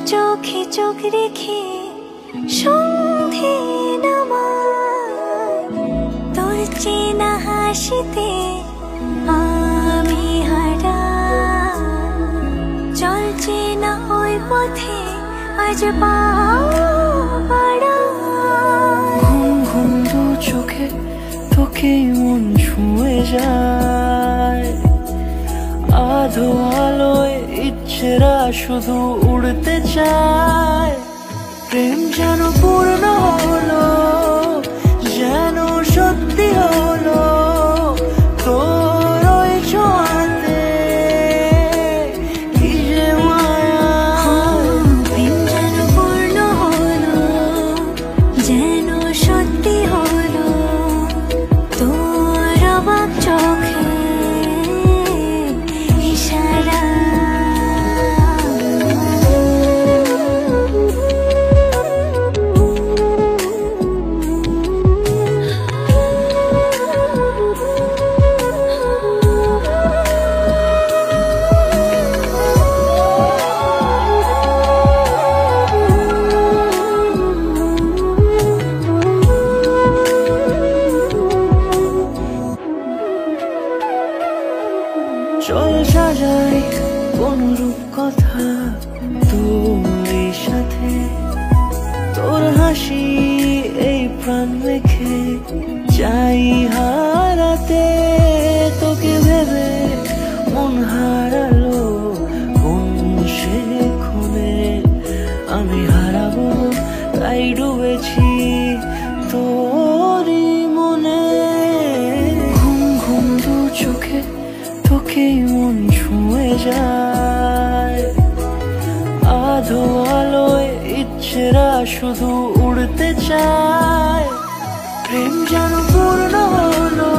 চোখে চোখ রেখে সন্ধে নামায়, তোর চেনা হাসিতে আমি হারাই। চল চেনা ওই পথে আজ পা বাড়াই। ঘুম ঘুম দু চোখে তোকেই মন ছুঁয়ে যায়, আধো আলোয় ইচ্ছেরা শুধু উড়তে চায়। প্রেম যেন পূর্ণ হলো, যেন সত্যি হলো, তোর ওই ছোঁয়াতে কি যে মায়া। প্রেম যেন পূর্ণ হলো, যেন সত্যি হলো, তোর অবাক চোখে ইশারা। চল সাজাই কোন রূপ কথা তোর সাথে, তোর হাসি এই প্রাণ রেখে চাই হারাতে। তোকে ভেবে মন হারালো কোন সে ক্ষণে, আমি হারাবো তাই ডুবেছি তোরই মনে। ঘুম ঘুম দু চোখে তোকেই মন ছুঁয়ে যায়, আধো আলোয় ইচ্ছেরা শুধু উড়তে চায়। প্রেম যেন পূর্ণ হলো,